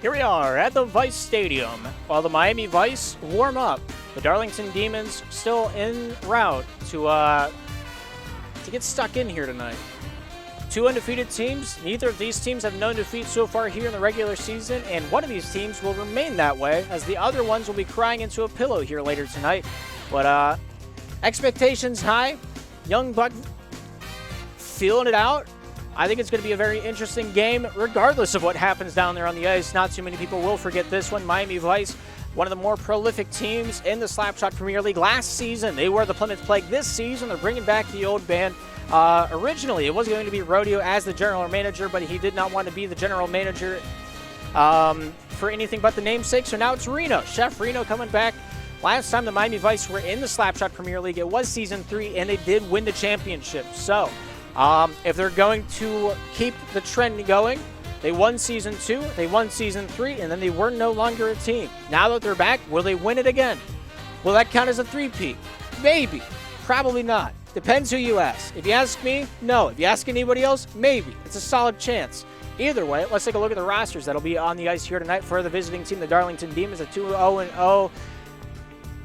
Here we are at the Vice Stadium while the Miami Vice warm up. The Darlington Demons still en route to get stuck in here tonight. Two undefeated teams. Neither of these teams have known defeat so far here in the regular season, and one of these teams will remain that way as the other ones will be crying into a pillow here later tonight. But expectations high. Young Buck feeling it out. I think it's going to be a very interesting game regardless of what happens down there on the ice. Not too many people will forget this one. Miami Vice, one of the more prolific teams in the Slapshot Premier League. Last season, they were the Plymouth Plague. This season, they're bringing back the old band. Originally, it was going to be Rodeo as the general manager, but he did not want to be the general manager for anything but the namesake. So now it's Reno. Chef Reno coming back. Last time the Miami Vice were in the Slapshot Premier League, it was Season 3, and they did win the championship. So if they're going to keep the trend going, they won Season 2, they won Season 3, and then they were no longer a team. Now that they're back, will they win it again? Will that count as a three-peat? Maybe. Probably not. Depends who you ask. If you ask me, no. If you ask anybody else, maybe. It's a solid chance. Either way, let's take a look at the rosters that'll be on the ice here tonight for the visiting team, the Darlington Demons, a 2-0-0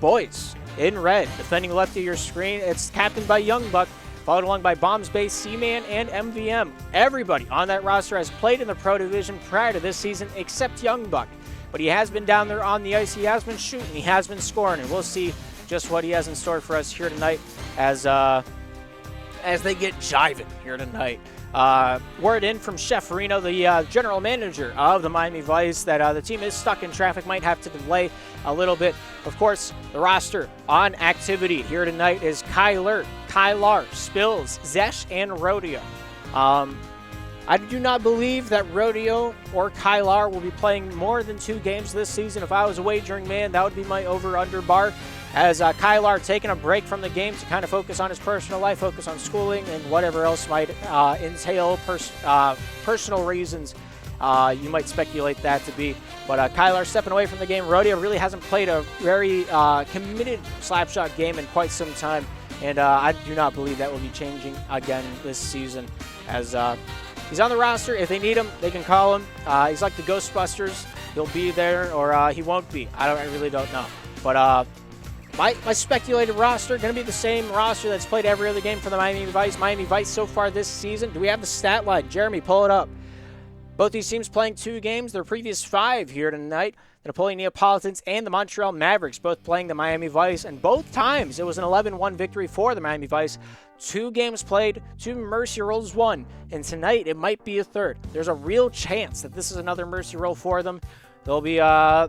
boys in red. Defending left of your screen, it's captained by Young Buck, followed along by Bombs Bay, Seaman, and MVM. Everybody on that roster has played in the Pro Division prior to this season except Young Buck. But he has been down there on the ice, he has been shooting, he has been scoring, and we'll see just what he has in store for us here tonight as they get jiving here tonight. Word in from Chef Reno, the general manager of the Miami Vice, that the team is stuck in traffic, might have to delay a little bit. Of course, the roster on activity here tonight is Kyler, Spills, Zesh, and Rodeo. I do not believe that Rodeo or Kylar will be playing more than 2 games this season. If I was a wagering man, that would be my over-under bar. As Kylar taking a break from the game to kind of focus on his personal life, focus on schooling, and whatever else might entail personal reasons. You might speculate that to be. But Kylar stepping away from the game. Rodeo really hasn't played a very committed slapshot game in quite some time. And I do not believe that will be changing again this season. As he's on the roster. If they need him, they can call him. He's like the Ghostbusters. He'll be there or he won't be. I really don't know. But my speculated roster, going to be the same roster that's played every other game for the Miami Vice. Miami Vice so far this season. Do we have the stat line? Jeremy, pull it up. Both these teams playing 2 games. Their previous 5 here tonight. The Napoleon Neapolitans and the Montreal Mavericks both playing the Miami Vice. And both times it was an 11-1 victory for the Miami Vice. 2 games played, 2 mercy rolls won. And tonight it might be a third. There's a real chance that this is another mercy roll for them. They'll be a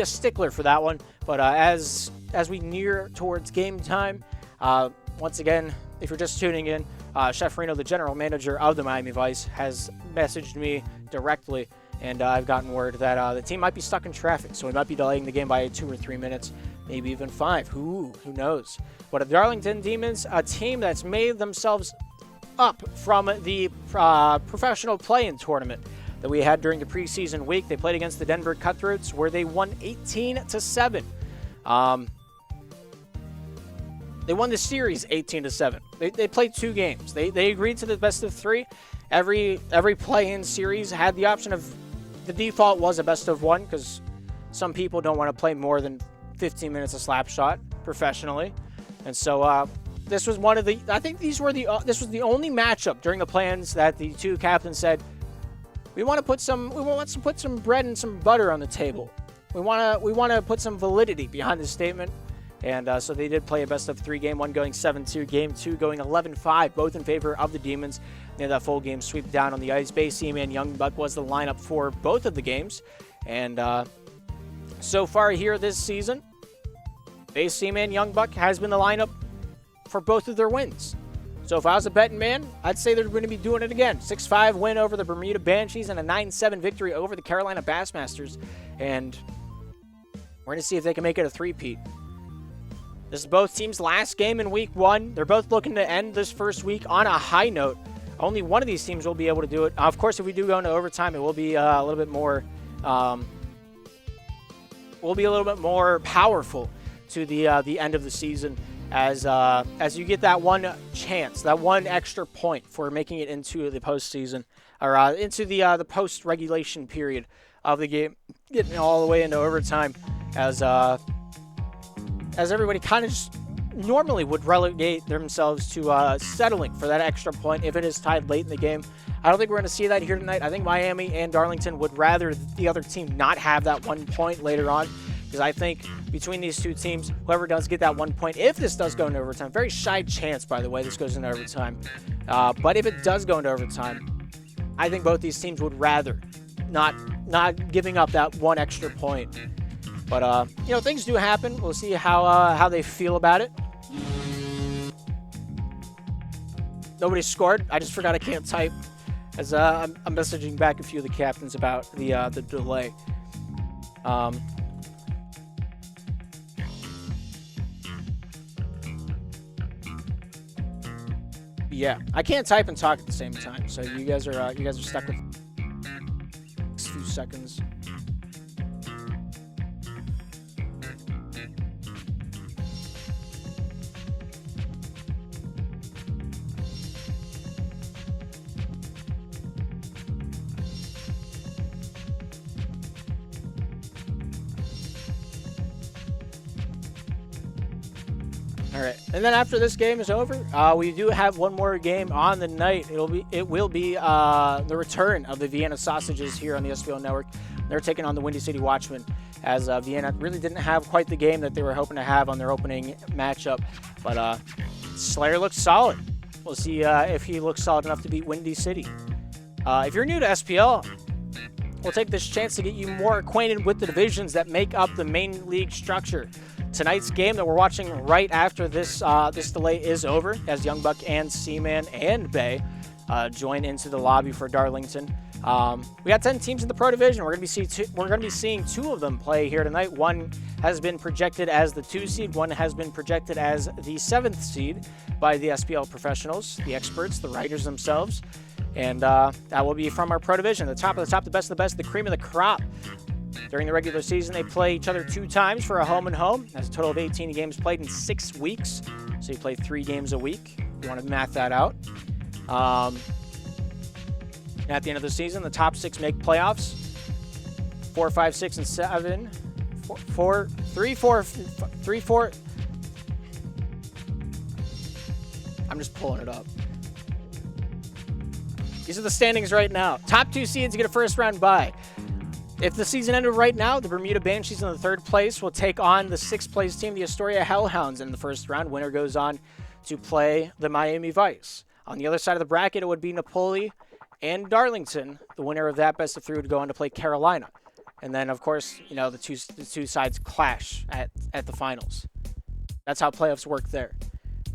stickler for that one. But as we near towards game time, once again, if you're just tuning in, Chef Reno, the general manager of the Miami Vice, has messaged me directly, and I've gotten word that the team might be stuck in traffic, so we might be delaying the game by 2 or 3 minutes, maybe even 5. Who knows? But the Darlington Demons, a team that's made themselves up from the professional play-in tournament that we had during the preseason week. They played against the Denver Cutthroats, where they won 18-7. They won the series 18-7. They played 2 games. They agreed to the best of 3. Every play-in series had the option of, the default was a best of 1 because some people don't want to play more than 15 minutes of slapshot professionally, and so this was one of the. I think this was the only matchup during the plans that the 2 captains said, we want to put some bread and some butter on the table. We want to put some validity behind this statement. And so they did play a best of 3 game 1 going 7-2, game 2 going 11-5, both in favor of the Demons. They had that full game sweep down on the ice. Bay Seaman Young Buck was the lineup for both of the games. And so far here this season, Bay Seaman Young Buck has been the lineup for both of their wins. So if I was a betting man, I'd say they're going to be doing it again. 6-5 win over the Bermuda Banshees and a 9-7 victory over the Carolina Bassmasters. And we're going to see if they can make it a three-peat. This is both teams' last game in week 1. They're both looking to end this first week on a high note. Only one of these teams will be able to do it. Of course, if we do go into overtime, it will be a little bit more powerful to the end of the season as you get that one chance, that one extra point for making it into the postseason or into the post-regulation period of the game, getting all the way into overtime as everybody kind of just normally would relegate themselves to settling for that extra point if it is tied late in the game. I don't think we're going to see that here tonight. I think Miami and Darlington would rather the other team not have that 1 point later on, because I think between these two teams, whoever does get that 1 point, if this does go into overtime, very shy chance, by the way, this goes into overtime. But if it does go into overtime, I think both these teams would rather not giving up that 1 extra point. But, things do happen. We'll see how they feel about it. Nobody scored. I just forgot I can't type, as I'm messaging back a few of the captains about the delay. Yeah, I can't type and talk at the same time, so you guys are stuck with a few seconds. All right, and then after this game is over, we do have one more game on the night. It will be the return of the Vienna Sausages here on the SPL network. They're taking on the Windy City Watchmen, as Vienna really didn't have quite the game that they were hoping to have on their opening matchup. But Slayer looks solid. We'll see if he looks solid enough to beat Windy City. If you're new to SPL, we'll take this chance to get you more acquainted with the divisions that make up the main league structure. Tonight's game that we're watching right after this delay is over, as Young Buck and Seaman and Bay join into the lobby for Darlington. We got 10 teams in the Pro Division. We're going to be seeing 2 of them play here tonight. One has been projected as the 2 seed. One has been projected as the 7th seed by the SPL professionals, the experts, the writers themselves. And that will be from our Pro Division. The top of the top, the best of the best, the cream of the crop. During the regular season, they play each other 2 times for a home and home. That's a total of 18 games played in 6 weeks. So you play 3 games a week. If you want to math that out. At the end of the season, the top 6 make playoffs. 4, 5, 6, and 7. 3, 4. I'm just pulling it up. These are the standings right now. Top 2 seeds get a first round bye. If the season ended right now, the Bermuda Banshees in the 3rd place will take on the 6th place team, the Astoria Hellhounds, in the first round. Winner goes on to play the Miami Vice. On the other side of the bracket, it would be Napoli and Darlington. The winner of that best of 3 would go on to play Carolina. And then, of course, the two sides clash at the finals. That's how playoffs work there.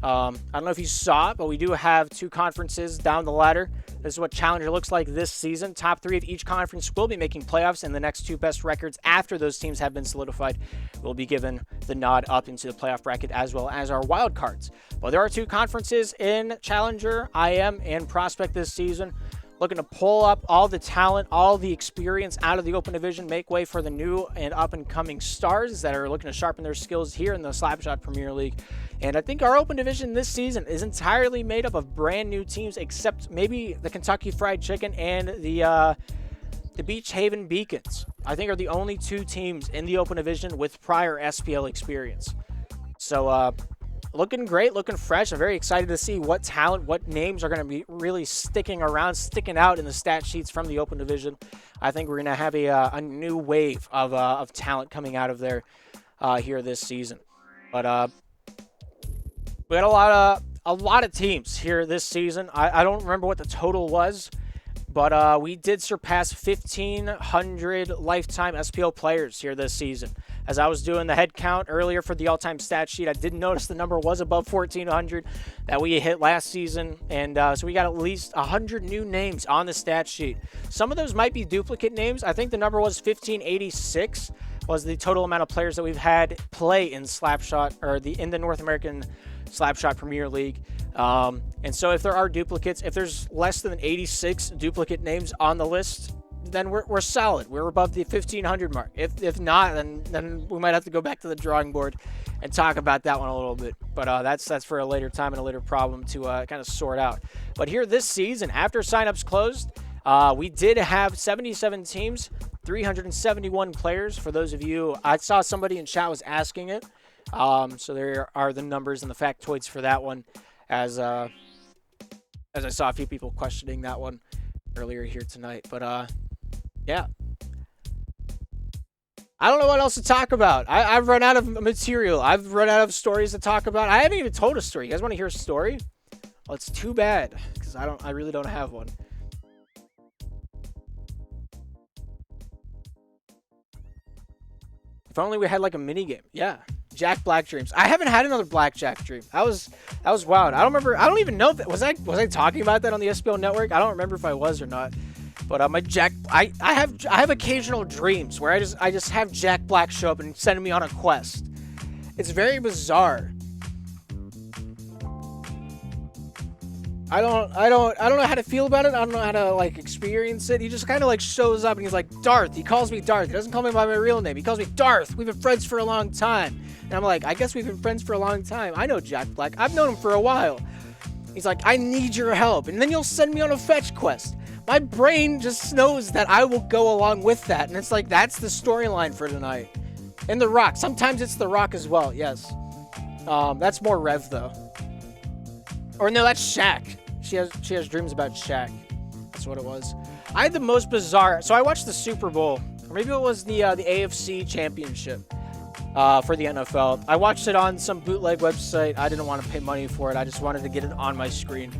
I don't know if you saw it, but we do have 2 conferences down the ladder. This is what Challenger looks like this season. Top 3 of each conference will be making playoffs, and the next 2 best records after those teams have been solidified will be given the nod up into the playoff bracket, as well as our wild cards. But there are 2 conferences in Challenger, IM, and Prospect this season. Looking to pull up all the talent, all the experience out of the Open Division, make way for the new and up-and-coming stars that are looking to sharpen their skills here in the Slapshot Premier League. And I think our Open Division this season is entirely made up of brand new teams, except maybe the Kentucky Fried Chicken and the Beach Haven Beacons. I think are the only 2 teams in the Open Division with prior SPL experience. So, looking great, looking fresh. I'm very excited to see what talent, what names are going to be really sticking out in the stat sheets from the Open Division. I think we're going to have a new wave of talent coming out of there here this season. But we got a lot of teams here this season. I don't remember what the total was, but we did surpass 1,500 lifetime SPL players here this season. As I was doing the head count earlier for the all-time stat sheet, I did notice the number was above 1,400 that we hit last season. And so we got at least 100 new names on the stat sheet. Some of those might be duplicate names. I think the number was 1,586 was the total amount of players that we've had play in Slapshot, or in the North American Slapshot Premier League. And so if there are duplicates, if there's less than 86 duplicate names on the list, then we're solid. We're above the 1,500 mark. If not, then we might have to go back to the drawing board and talk about that one a little bit. But that's for a later time and a later problem to kind of sort out. But here this season, after signups closed, we did have 77 teams 371 players. For those of you, I saw somebody in chat was asking it. So there are the numbers and the factoids for that one, as I saw a few people questioning that one earlier here tonight. But yeah. I don't know what else to talk about. I've run out of material. I've run out of stories to talk about. I haven't even told a story. You guys want to hear a story? Well, it's too bad, because I really don't have one. If only we had like a mini game. Yeah. Jack Black dreams. I haven't had another blackjack dream. That was wild. I don't remember. I don't even know if that was I talking about that on the SPL network. I don't remember if I was or not. But my Jack, I have occasional dreams where I just have Jack Black show up and send me on a quest. It's very bizarre. I don't know how to feel about it. I don't know how to like experience it. He just kind of like shows up and he's like, Darth. He calls me Darth. He doesn't call me by my real name. He calls me Darth. We've been friends for a long time. And I'm like, I guess we've been friends for a long time. I know Jack Black. I've known him for a while. He's like, I need your help. And then you'll send me on a fetch quest. My brain just knows that I will go along with that. And it's like, that's the storyline for tonight. And The Rock. Sometimes it's The Rock as well. Yes. That's more Rev though. Or no, that's Shaq. She has dreams about Shaq. That's what it was. I had the most bizarre. So I watched the Super Bowl, or maybe it was the AFC Championship for the NFL. I watched it on some bootleg website. I didn't want to pay money for it. I just wanted to get it on my screen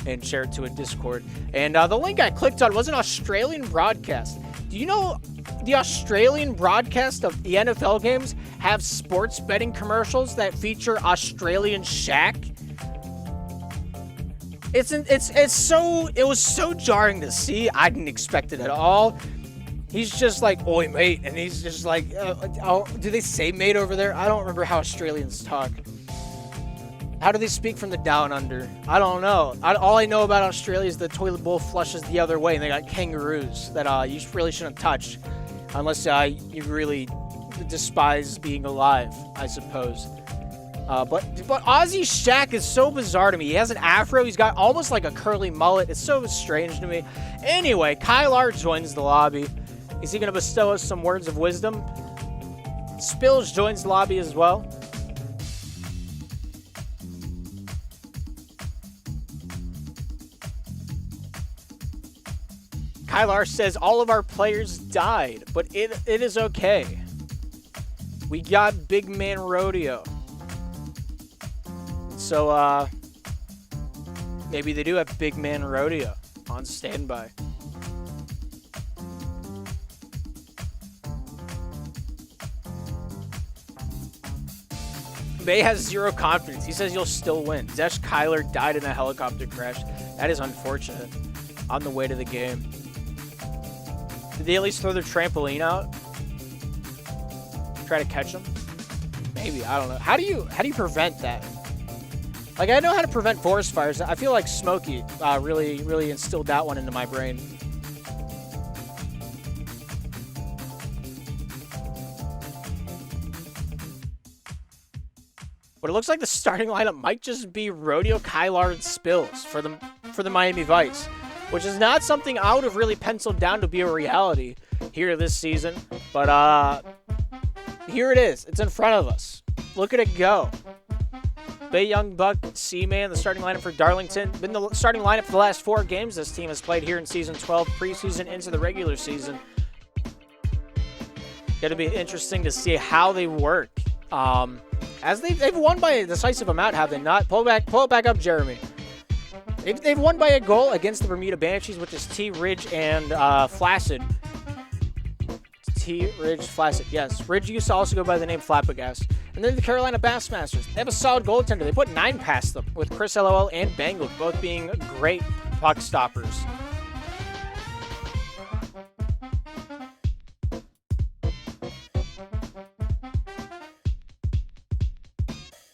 and share it to a Discord. And the link I clicked on was an Australian broadcast. Do you know the Australian broadcast of the NFL games have sports betting commercials that feature Australian Shaq? It was so jarring to see. I didn't expect it at all. He's just like, oi, mate. And he's just like, do they say mate over there? I don't remember how Australians talk. How do they speak from the down under? I don't know. All I know about Australia is the toilet bowl flushes the other way, and they got kangaroos that you really shouldn't touch. Unless you really despise being alive, I suppose. But Aussie Shaq is so bizarre to me. He has an afro. He's got almost like a curly mullet. It's so strange to me. Anyway, Kylar joins the lobby. Is he going to bestow us some words of wisdom? Spills joins the lobby as well. Kylar says all of our players died, but it is okay. We got Big Man Rodeo. So, maybe they do have Big Man Rodeo on standby. May has zero confidence. He says you'll still win. Zesh Kyler died in a helicopter crash. That is unfortunate. On the way to the game. Did they at least throw their trampoline out? Try to catch them? Maybe, I don't know. How do you prevent that? Like, I know how to prevent forest fires. I feel like Smokey really instilled that one into my brain. But it looks like the starting lineup might just be Rodeo, Kylar, and Spills for the Miami Vice, which is not something I would have really penciled down to be a reality here this season. But here it is. It's in front of us. Look at it go. Bay Young Buck, C-Man, the starting lineup for Darlington. Been the starting lineup for the last 4 games this team has played here in Season 12, preseason into the regular season. Going to be interesting to see how they work. As they've won by a decisive amount, have they not? Pull it back up, Jeremy. They've won by a goal against the Bermuda Banshees, which is T. Ridge and Flaccid. T. Ridge, Flaccid, yes. Ridge used to also go by the name Flappagas. And then the Carolina Bassmasters. They have a solid goaltender. They put 9 past them, with Chris LOL and Bangle both being great puck stoppers.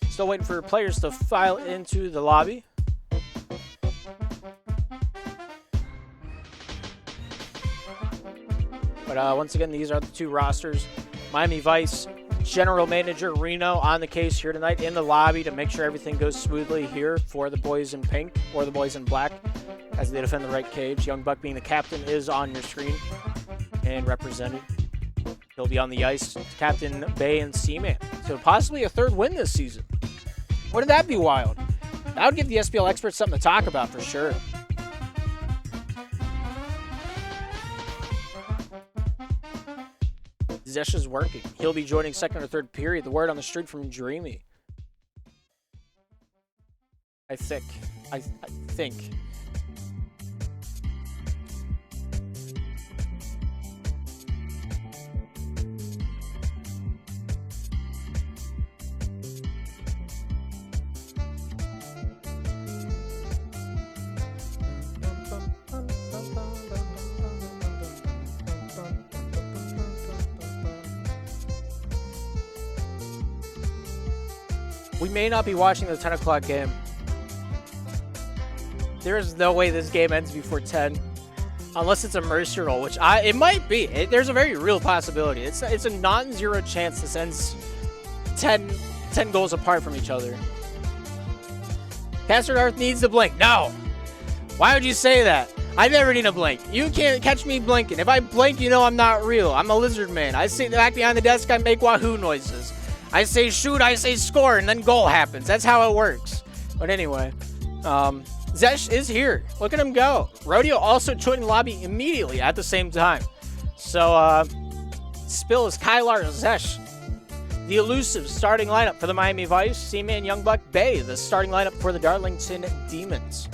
Still waiting for players to file into the lobby. But once again, these are the 2 rosters. Miami Vice General Manager Reno on the case here tonight in the lobby to make sure everything goes smoothly here for the boys in pink or the boys in black as they defend the right cage. Young Buck being the captain is on your screen. Seaman represented. He'll be on the ice, Captain Bay and Seaman. So possibly a third win this season. Wouldn't that be wild? That would give the SPL experts something to talk about for sure. Zesh is working. He'll be joining second or third period. The word on the street from Dreamy. I think. We may not be watching the 10 o'clock game. There is no way this game ends before 10. Unless it's a mercy roll, which it might be. There's a very real possibility. It's a non-zero chance this ends 10 goals apart from each other. Pastor Darth needs to blink. No! Why would you say that? I never need to blink. You can't catch me blinking. If I blink, you know I'm not real. I'm a lizard man. I sit back behind the desk, I make wahoo noises. I say shoot, I say score, and then goal happens. That's how it works. But anyway, Zesh is here. Look at him go. Rodeo also joined the lobby immediately at the same time. So, Spill is Kylar Zesh. The elusive starting lineup for the Miami Vice. Seaman, Youngbuck, Bay, the starting lineup for the Darlington Demons.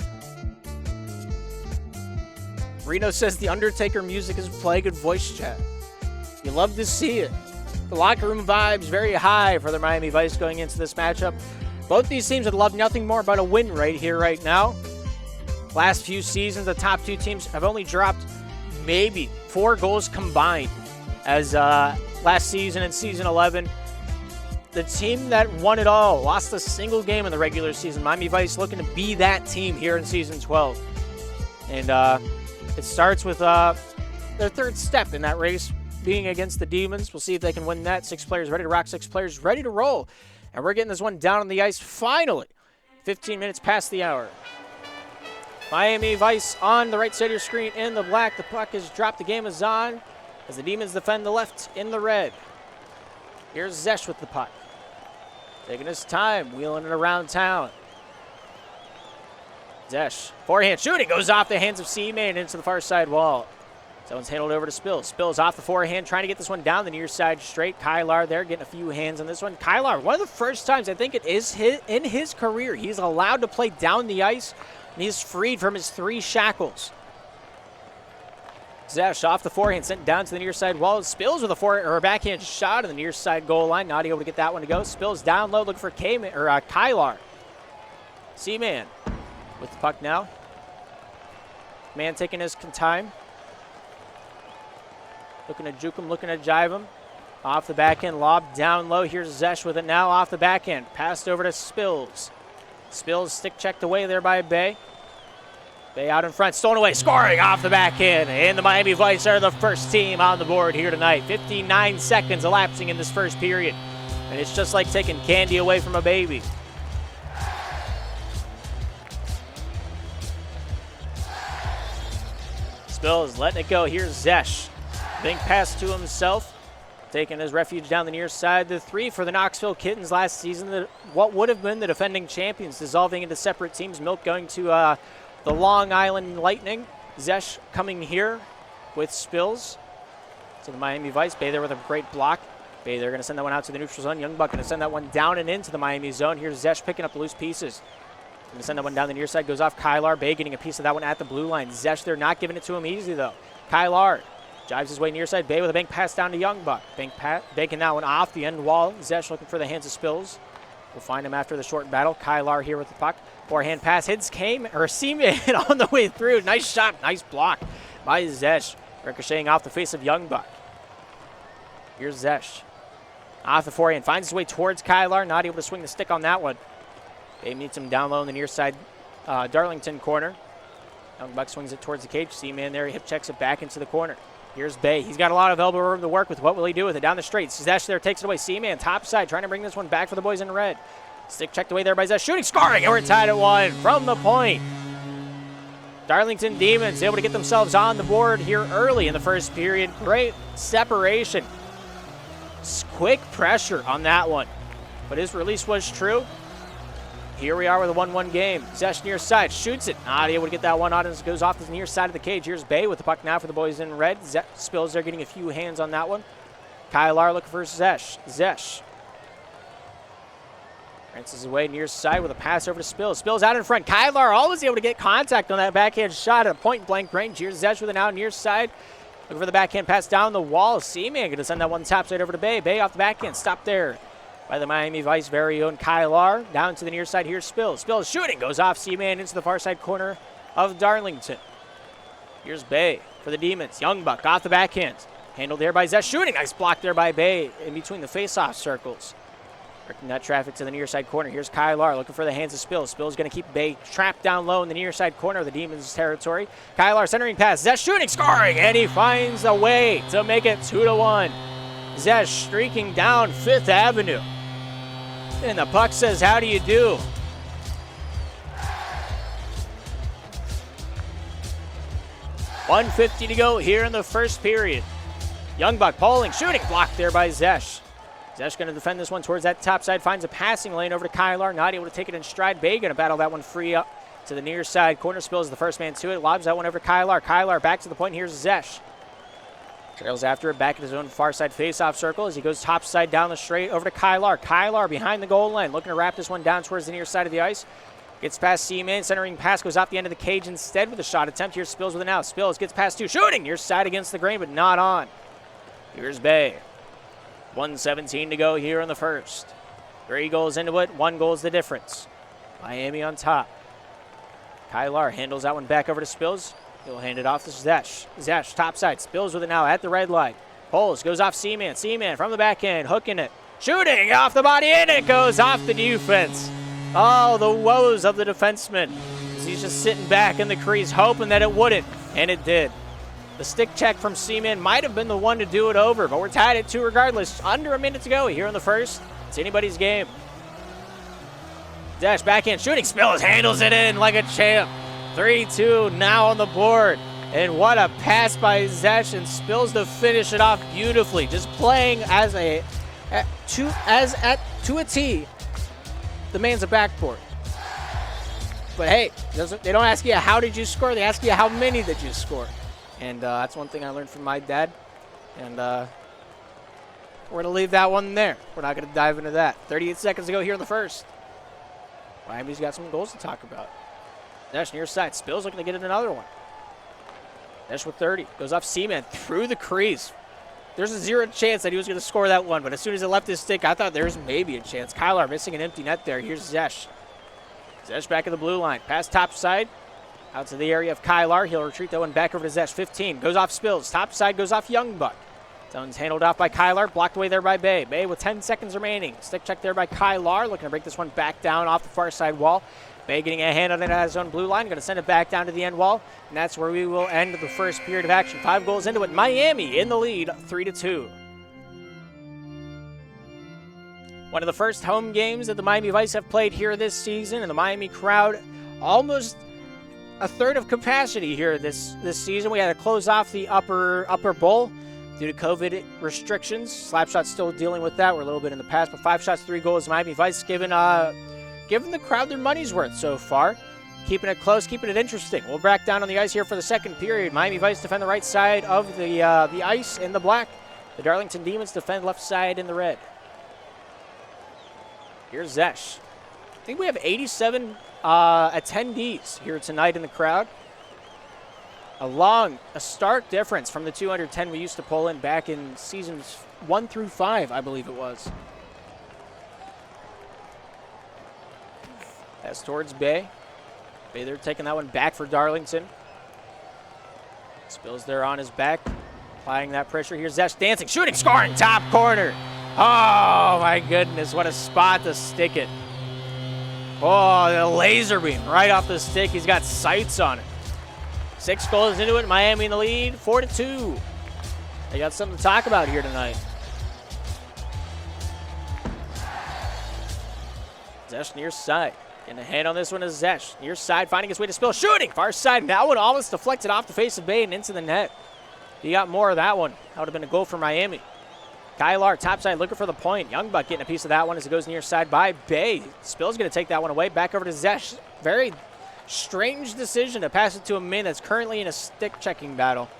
Reno says the Undertaker music is playing in voice chat. You love to see it. The locker room vibes very high for the Miami Vice going into this matchup. Both these teams would love nothing more but a win right here, right now. Last few seasons, the top two teams have only dropped maybe 4 goals combined. As last season and season 11, the team that won it all lost a single game in the regular season. Miami Vice looking to be that team here in season 12. And it starts with their third step in that race, being against the Demons. We'll see if they can win that. 6 players ready to rock, 6 players ready to roll. And we're getting this one down on the ice finally. 15 minutes past the hour. Miami Vice on the right side of your screen in the black. The puck is dropped. The game is on as the Demons defend the left in the red. Here's Zesh with the puck. Taking his time, wheeling it around town. Zesh, forehand shooting, goes off the hands of Seaman into the far side wall. That one's handled over to Spills. Spills off the forehand, trying to get this one down the near side straight. Kylar there getting a few hands on this one. Kylar, one of the first times I think it is in his career he's allowed to play down the ice, and he's freed from his 3 shackles. Zesh off the forehand, sent down to the near side wall. Spills with a backhand shot on the near side goal line. Not able to get that one to go. Spills down low, looking for Kylar. Seaman with the puck now. Man taking his time. Looking to juke him, looking to jive him. Off the backhand, lob down low. Here's Zesh with it now off the backhand. Passed over to Spills. Spills stick checked away there by Bay. Bay out in front, stolen away, scoring off the backhand. And the Miami Vice are the first team on the board here tonight. 59 seconds elapsing in this first period. And it's just like taking candy away from a baby. Spills letting it go. Here's Zesh. Big pass to himself, taking his refuge down the near side. The 3 for the Knoxville Kittens last season. What would have been the defending champions dissolving into separate teams. Milk going to the Long Island Lightning. Zesh coming here with Spills to the Miami Vice. Bay there with a great block. Bay they're going to send that one out to the neutral zone. Youngbuck going to send that one down and into the Miami zone. Here's Zesh picking up loose pieces. Going to send that one down the near side. Goes off Kylar. Bay getting a piece of that one at the blue line. Zesh, they're not giving it to him easy though. Kylar drives his way near side. Bay with a bank pass down to Youngbuck. Banking that one off the end wall. Zesh looking for the hands of Spills. We'll find him after the short battle. Kylar here with the puck. Forehand pass. Seaman on the way through. Nice shot. Nice block by Zesh. Ricocheting off the face of Youngbuck. Here's Zesh. Off the forehand. Finds his way towards Kylar. Not able to swing the stick on that one. Bay meets him down low in the near side Darlington corner. Youngbuck swings it towards the cage. Seaman there. He hip checks it back into the corner. Here's Bay. He's got a lot of elbow room to work with. What will he do with it? Down the straight. Zesh there takes it away. Seaman top side trying to bring this one back for the boys in red. Stick checked away there by Zesh. Shooting, scoring, and we're tied at 1 from the point. Darlington Demons able to get themselves on the board here early in the first period. Great separation. Quick pressure on that one. But his release was true. Here we are with a 1-1 game. Zesh near side, shoots it. Not able to get that one on as it goes off the near side of the cage. Here's Bay with the puck now for the boys in red. Spills there getting a few hands on that one. Kylar looking for Zesh. Zesh Rances away near side with a pass over to Spills. Spills out in front. Kylar always able to get contact on that backhand shot at a point-blank range. Here's Zesh with it now near side. Looking for the backhand pass down the wall. Seaman going to send that one topside over to Bay. Bay off the backhand. Stop there by the Miami Vice very own Kylar. Down to the near side. Here's Spills. Spills shooting. Goes off Seaman into the far side corner of Darlington. Here's Bay for the Demons. Young Buck off the backhand. Handled there by Zesh. Shooting. Nice block there by Bay in between the face-off circles. Working that traffic to the near side corner. Here's Kylar looking for the hands of Spills. Spills going to keep Bay trapped down low in the near side corner of the Demons' territory. Kylar centering pass. Zesh shooting, scoring, and he finds a way to make it 2-1. Zesh streaking down 5th Avenue. And the puck says, how do you do? .150 to go here in the first period. Youngbuck pulling, shooting, blocked there by Zesh. Zesh going to defend this one towards that top side, finds a passing lane over to Kylar, not able to take it in stride. Bay going to battle that one free up to the near side corner. Spills the first man to it, lobs that one over to Kylar. Kylar back to the point, here's Zesh. Trails after it, back at his own far side face-off circle as he goes top side down the straight over to Kylar. Kylar behind the goal line, looking to wrap this one down towards the near side of the ice. Gets past Seaman, centering pass goes off the end of the cage instead with a shot attempt. Here's Spills with it now. Spills gets past 2, shooting near side against the grain, but not on. Here's Bay. 1:17 to go here in the first. 3 goals into it, 1 goal is the difference. Miami on top. Kylar handles that one back over to Spills. He'll hand it off to Zesh. Zesh, top side, Spills with it now at the red line. Pulls, goes off Seaman. Seaman from the backhand, hooking it. Shooting off the body, and it goes off the defense. Oh, the woes of the defenseman. He's just sitting back in the crease, hoping that it wouldn't, and it did. The stick check from Seaman might have been the one to do it over, but we're tied at 2 regardless. Under a minute to go here in the first. It's anybody's game. Dash backhand shooting. Spills handles it in like a champ. 3-2 now on the board. And what a pass by Zesh, and Spills to finish it off beautifully. Just playing as to a T. The man's a backboard. But hey, they don't ask you how did you score. They ask you how many did you score. And that's one thing I learned from my dad. And we're going to leave that one there. We're not going to dive into that. 38 seconds to go here in the first. Miami's got some goals to talk about. Dash near side. Spills looking to get in another one. Dash with 30. Goes off Seaman through the crease. There's a 0 chance that he was going to score that one. But as soon as it left his stick, I thought there was maybe a chance. Kylar missing an empty net there. Here's Zesh. Zesh back in the blue line. Pass top side. Out to the area of Kylar. He'll retreat that one back over to Zesh. 15. Goes off Spills. Top side goes off Youngbuck. That one's handled off by Kylar. Blocked away there by Bay. Bay with 10 seconds remaining. Stick check there by Kylar. Looking to break this one back down off the far side wall. Bay getting a hand on it at his own blue line. Going to send it back down to the end wall. And that's where we will end the first period of action. 5 goals into it. Miami in the lead. 3-2. One of the first home games that the Miami Vice have played here this season. And the Miami crowd almost a third of capacity here this season. We had to close off the upper bowl due to COVID restrictions. Slapshot's still dealing with that. We're a little bit in the past, but 5 shots, 3 goals. Miami Vice giving the crowd their money's worth so far. Keeping it close, keeping it interesting. We'll back down on the ice here for the second period. Miami Vice defend the right side of the ice in the black. The Darlington Demons defend left side in the red. Here's Zesh. I think we have 87 attendees here tonight in the crowd. A stark difference from the 210 we used to pull in back in seasons 1 through 5, I believe it was. That's towards Bay. Bay, they're taking that one back for Darlington. Spills there on his back, applying that pressure. Here's Zesh dancing, shooting, scoring, top corner. Oh my goodness, what a spot to stick it. Oh, the laser beam right off the stick. He's got sights on it. 6 goals into it. Miami in the lead, 4-2. They got something to talk about here tonight. Zesh near side. Getting a hand on this one is Zesh. Near side, finding his way to Spill. Shooting! Far side. That one almost deflected off the face of Bay and into the net. He got more of that one. That would have been a goal for Miami. Kylar, top side, looking for the point. Youngbuck getting a piece of that one as it goes near side by Bay. Spill's going to take that one away. Back over to Zesh. Very strange decision to pass it to a man that's currently in a stick-checking battle.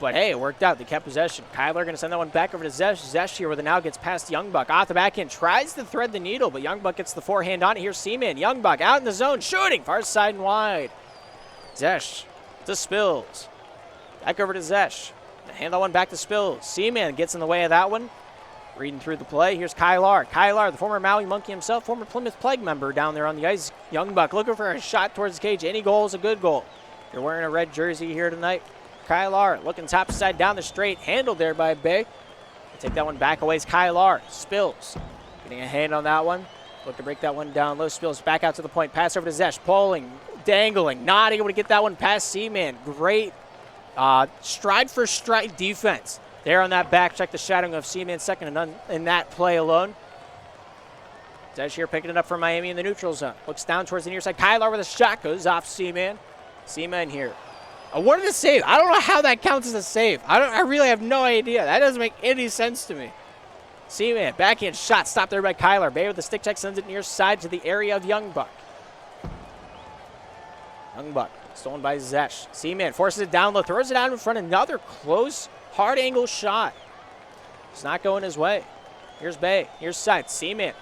But, hey, it worked out. They kept possession. Kyler going to send that one back over to Zesh. Zesh here with it now gets past Youngbuck. Off the backhand, tries to thread the needle, but Youngbuck gets the forehand on it. Here's Seaman. Youngbuck out in the zone, shooting. Far side and wide. Zesh to Spills. Back over to Zesh. Hand that one back to Spills. Seaman gets in the way of that one. Reading through the play. Here's Kylar. Kylar, the former Maui Monkey himself, former Plymouth Plague member down there on the ice. Youngbuck looking for a shot towards the cage. Any goal is a good goal. You're wearing a red jersey here tonight. Kylar looking top side down the straight. Handled there by Bay. Take that one back away. It's Kylar. Spills. Getting a hand on that one. Look to break that one down low. Spills back out to the point. Pass over to Zesh. Pulling. Dangling. Not able to get that one past Seaman. Great stride for stride defense. There on that back check, the shadowing of Seaman second and in that play alone. Zesh here picking it up for Miami in the neutral zone. Looks down towards the near side. Kylar with a shot. Goes off Seaman. Seaman here. Awarded a save. I don't know how that counts as a save. I really have no idea. That doesn't make any sense to me. Seaman, backhand shot. Stopped there by Kylar. Bay with the stick check sends it near side to the area of Youngbuck. Youngbuck stolen by Zesh. Seaman forces it down low. Throws it out in front. Another close, hard angle shot. It's not going his way. Here's Bay. Here's side. Seaman.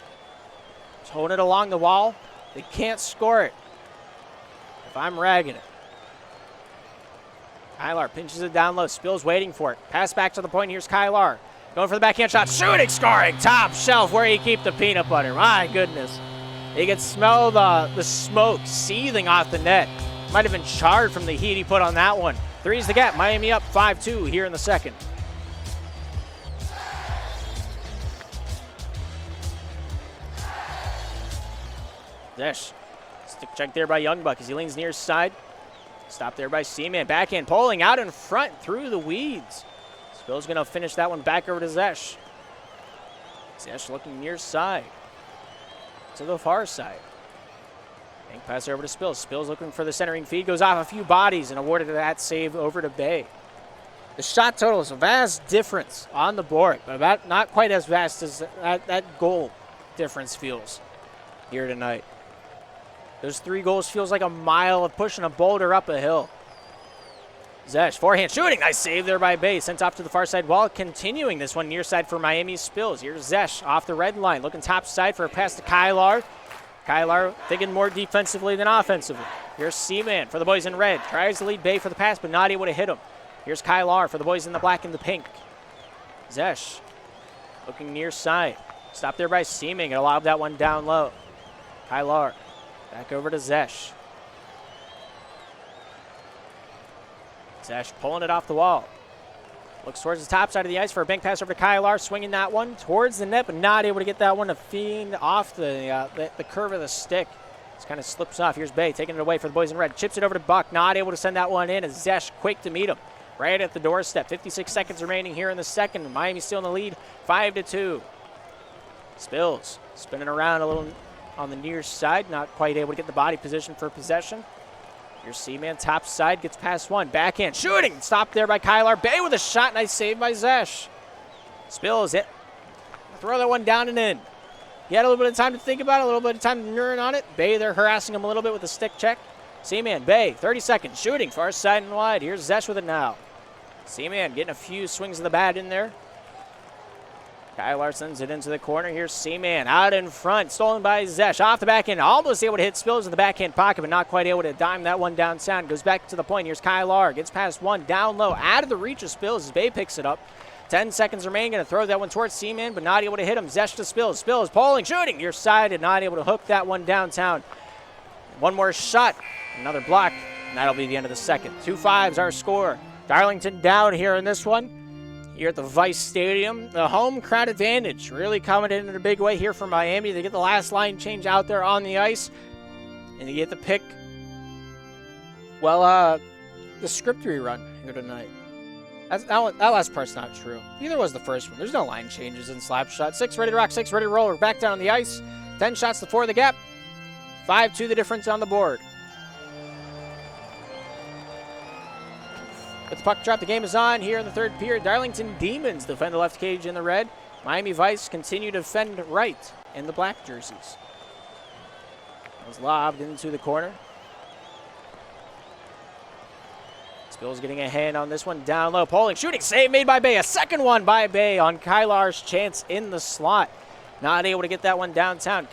Holding it along the wall. They can't score it. If I'm ragging it. Kylar pinches it down low. Spills waiting for it. Pass back to the point. Here's Kylar. Going for the backhand shot. Shooting, scoring. Top shelf where you keep the peanut butter. My goodness. You can smell the smoke seething off the net. Might have been charred from the heat he put on that one. Three's the gap. Miami up 5-2 here in the second. Zesh. Stick check there by Youngbuck as he leans near his side. Stop there by Seaman. Backhand pulling out in front through the weeds. Spill's going to finish that one back over to Zesh. Zesh looking near side. To the far side. Bank pass over to Spills. Spills looking for the centering feed. Goes off a few bodies and awarded that save over to Bay. The shot total is a vast difference on the board, but about not quite as vast as that goal difference feels here tonight. Those 3 goals feels like a mile of pushing a boulder up a hill. Zesh, forehand shooting. Nice save there by Bay. Sent off to the far side wall. Continuing this one near side for Miami Spills. Here's Zesh off the red line. Looking top side for a pass to Kylar. Kylar thinking more defensively than offensively. Here's Seaman for the boys in red. Tries to lead Bay for the pass, but not able to hit him. Here's Kylar for the boys in the black and the pink. Zesh looking near side. Stopped there by Seaman. Gonna lob that one down low. Kylar. Back over to Zesh. Zesh pulling it off the wall. Looks towards the top side of the ice for a bank pass over to Kylar. Swinging that one towards the net, but not able to get that one to fiend off the curve of the stick. Just kind of slips off. Here's Bay taking it away for the boys in red. Chips it over to Buck. Not able to send that one in as Zesh quick to meet him. Right at the doorstep. 56 seconds remaining here in the second. Miami still in the lead. 5-2. Spills spinning around a little on the near side, not quite able to get the body position for possession. Here's Seaman, top side, gets past one. Backhand shooting, stopped there by Kylar. Bay with a shot, nice save by Zesh. Spills it. Throw that one down and in. He had a little bit of time to think about it, a little bit of time to neuron on it. Bay, they're harassing him a little bit with the stick check. Seaman, Bay, 30 seconds, shooting, far side and wide. Here's Zesh with it now. Seaman getting a few swings of the bat in there. Kylar sends it into the corner. Here's Seaman out in front. Stolen by Zesh. Off the backhand. Almost able to hit Spills in the backhand pocket, but not quite able to dime that one down sound. Goes back to the point. Here's Kylar. Gets past one. Down low. Out of the reach of Spills as Bay picks it up. 10 seconds remaining. Going to throw that one towards Seaman, but not able to hit him. Zesh to Spills. Spills pulling, shooting near side, and not able to hook that one downtown. One more shot. Another block. And that'll be the end of the second. 2-5's our score. Darlington down here in this one. Here at the Vice Stadium, the home crowd advantage really coming in a big way here for Miami. They get the last line change out there on the ice, and they get the pick, well, the script rerun here tonight. That last part's not true. Neither was the first one. There's no line changes in Slapshot. 6 ready to rock, 6 ready to roll. We're back down on the ice. 10 shots to 4 the gap. 5-2 the difference on the board. With the puck drop, the game is on here in the third period. Darlington Demons defend the left cage in the red. Miami Vice continue to defend right in the black jerseys. That was lobbed into the corner. Spill's getting a hand on this one down low. Poling, shooting, save made by Bay. A second one by Bay on Kylar's chance in the slot. Not able to get that one downtown.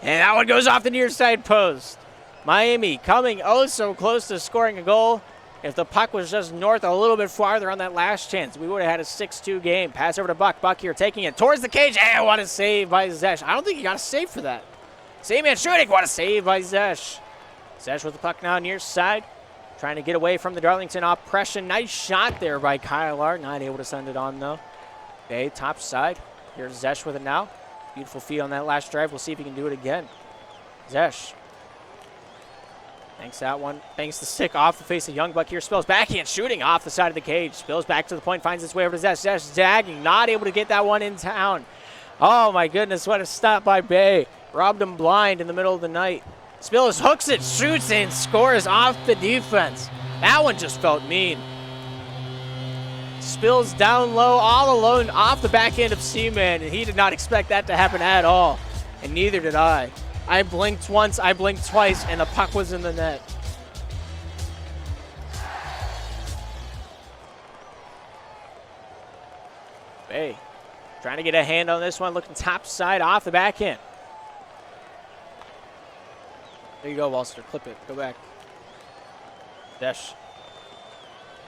And that one goes off the near side post. Miami coming oh so close to scoring a goal. If the puck was just north a little bit farther on that last chance, we would have had a 6-2 game. Pass over to Buck. Buck here taking it towards the cage. And what a save by Zesh. I don't think he got a save for that. Same man shooting. What a save by Zesh. Zesh with the puck now near side. Trying to get away from the Darlington oppression. Nice shot there by Kylar. Not able to send it on, though. Bay, top side. Here's Zesh with it now. Beautiful feed on that last drive. We'll see if he can do it again. Zesh. Banks that one. Banks the stick off the face of Youngbuck here. Spills backhand shooting off the side of the cage. Spills back to the point. Finds its way over to Zesh. Zesh zagging. Not able to get that one in town. Oh, my goodness. What a stop by Bay. Robbed him blind in the middle of the night. Spills hooks it, shoots, and scores off the defense. That one just felt mean. Spills down low, all alone, off the backhand of Seaman, and he did not expect that to happen at all, and neither did I. I blinked once, I blinked twice, and the puck was in the net. Bay trying to get a hand on this one, looking top side off the backhand. There you go, Walster. Clip it. Go back. Zesh.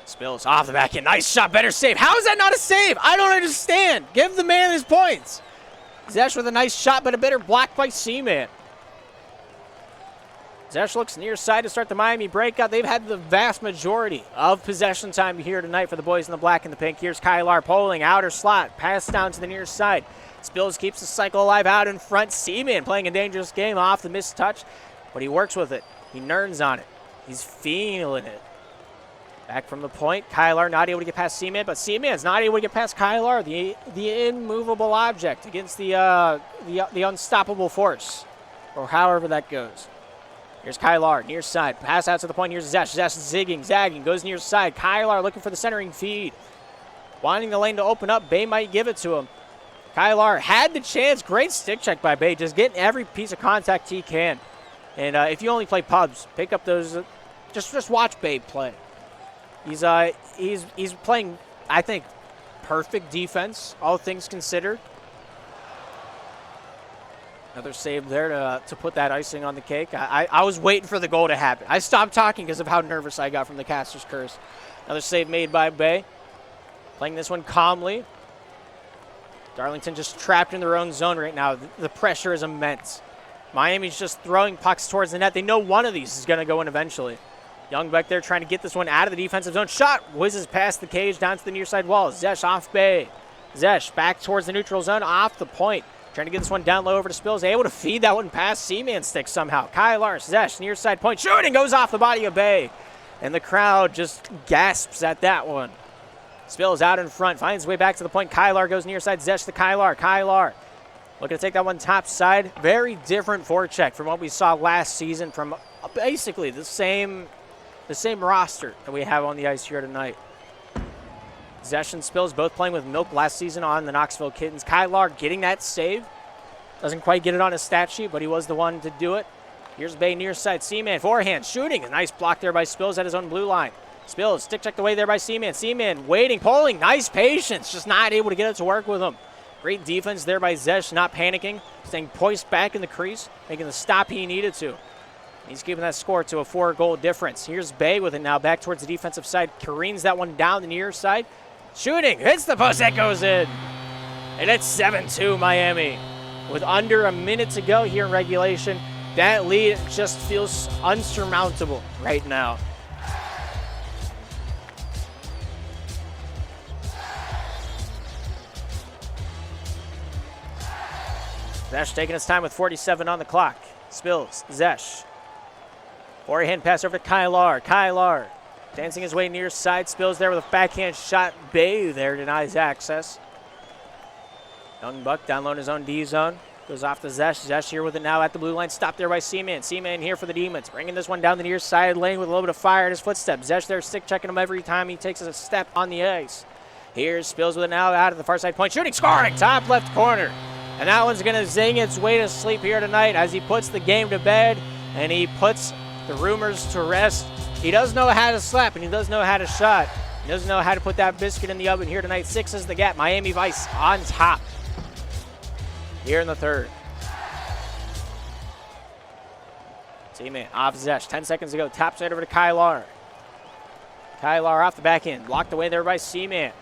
Spills off the backhand. Nice shot. Better save. How is that not a save? I don't understand. Give the man his points. Zesh with a nice shot, but a better block by Seaman. Zesh looks near side to start the Miami breakout. They've had the vast majority of possession time here tonight for the boys in the black and the pink. Here's Kylar Poling, outer slot. Pass down to the near side. Spills keeps the cycle alive out in front. Seaman playing a dangerous game off the missed touch. But he works with it. He nerds on it. He's feeling it. Back from the point. Kylar not able to get past Seaman, but Seaman's not able to get past Kylar, the immovable object against the unstoppable force, or however that goes. Here's Kylar, near side. Pass out to the point. Here's Zesh. Zesh zigging, zagging, goes near side. Kylar looking for the centering feed. Wanting the lane to open up. Bay might give it to him. Kylar had the chance. Great stick check by Bay. Just getting every piece of contact he can. And if you only play pubs, pick up those. Just watch Babe play. He's playing, I think, perfect defense, all things considered. Another save there to put that icing on the cake. I was waiting for the goal to happen. I stopped talking because of how nervous I got from the caster's curse. Another save made by Bay. Playing this one calmly. Darlington just trapped in their own zone right now. The pressure is immense. Miami's just throwing pucks towards the net. They know one of these is going to go in eventually. Young back there trying to get this one out of the defensive zone. Shot whizzes past the cage down to the near side wall. Zesh off Bay. Zesh back towards the neutral zone off the point. Trying to get this one down low over to Spills. Able to feed that one past Seaman stick somehow. Kylar, Zesh, near side point. Shooting goes off the body of Bay. And the crowd just gasps at that one. Spills out in front. Finds his way back to the point. Kylar goes near side. Zesh to Kylar. Kylar looking to take that one top side. Very different forecheck from what we saw last season from basically the same roster that we have on the ice here tonight. Zesh and Spills both playing with Milk last season on the Knoxville Kittens. Kylar getting that save. Doesn't quite get it on his stat sheet, but he was the one to do it. Here's Bay near side. Seaman forehand shooting. A nice block there by Spills at his own blue line. Spills stick checked away there by Seaman. Seaman waiting, pulling. Nice patience. Just not able to get it to work with him. Great defense there by Zesh, not panicking. Staying poised back in the crease, making the stop he needed to. He's keeping that score to a 4-goal difference. Here's Bay with it now back towards the defensive side. Careens that one down the near side. Shooting, hits the post, that goes in. And it's 7-2 Miami. With under a minute to go here in regulation, that lead just feels unsurmountable right now. Zesh taking his time with 47 on the clock. Spills, Zesh. Forehand pass over to Kylar. Kylar dancing his way near side. Spills there with a backhand shot. Bay there denies access. Young Buck down low in his own D zone. Goes off to Zesh. Zesh here with it now at the blue line. Stopped there by Seaman. Seaman here for the Demons. Bringing this one down the near side lane with a little bit of fire in his footsteps. Zesh there stick checking him every time he takes a step on the ice. Here's Spills with it now out of the far side point. Shooting, scoring, top left corner. And that one's going to zing its way to sleep here tonight as he puts the game to bed and he puts the rumors to rest. He does know how to slap and he does know how to shot. He does know how to put that biscuit in the oven here tonight. 6 is the gap. Miami Vice on top here in the third. Seaman off Zesh. 10 seconds to go. Taps right over to Kylar. Kylar off the back end. Blocked away there by Seaman.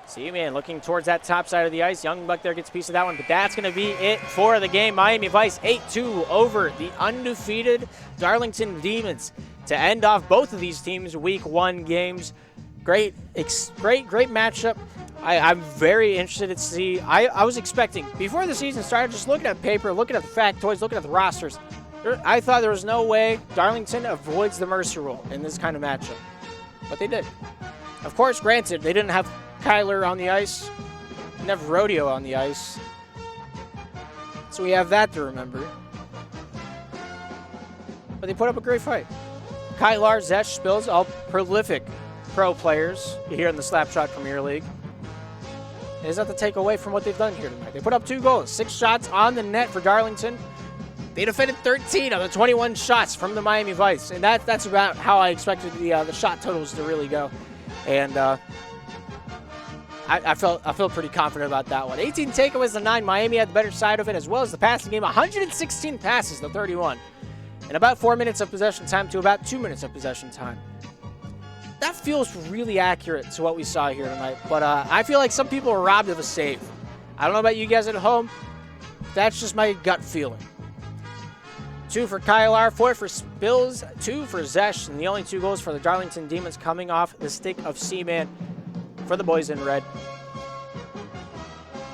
Seaman looking towards that top side of the ice. Young Buck there gets a piece of that one, but that's going to be it for the game. Miami Vice 8-2 over the undefeated Darlington Demons to end off both of these teams' Week 1 games. Great matchup. I'm very interested to see. I was expecting, before the season started, just looking at paper, looking at the factoids, looking at the rosters, I thought there was no way Darlington avoids the Mercer rule in this kind of matchup. But they did. Of course, granted, they didn't have Kyler on the ice, didn't have Rodeo on the ice. So we have that to remember. But they put up a great fight. Kylar, Zesh, Spills, all prolific pro players here in the Slapshot Premier League. It is not to take away from what they've done here tonight. They put up 2 goals, 6 shots on the net for Darlington. They defended 13 of the 21 shots from the Miami Vice, and that's about how I expected the shot totals to really go. And I felt pretty confident about that one. 18 takeaways to 9. Miami had the better side of it, as well as the passing game. 116 passes to 31, and about 4 minutes of possession time to about 2 minutes of possession time. That feels really accurate to what we saw here tonight, but I feel like some people were robbed of a save. I don't know about you guys at home. That's just my gut feeling. 2 for Kylar, 4 for Spills, 2 for Zesh, and the only 2 goals for the Darlington Demons coming off the stick of Seaman for the boys in red.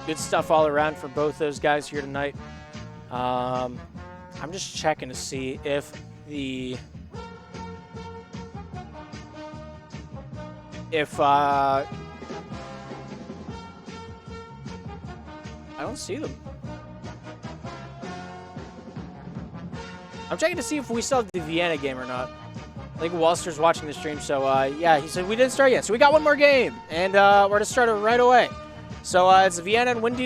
Good stuff all around for both those guys here tonight. I'm just checking to see if I don't see them. I'm checking to see if we still have the Vienna game or not. I think Walster's watching the stream, so yeah, he said we didn't start yet. So we got one more game, and we're to start it right away. So it's Vienna and Windy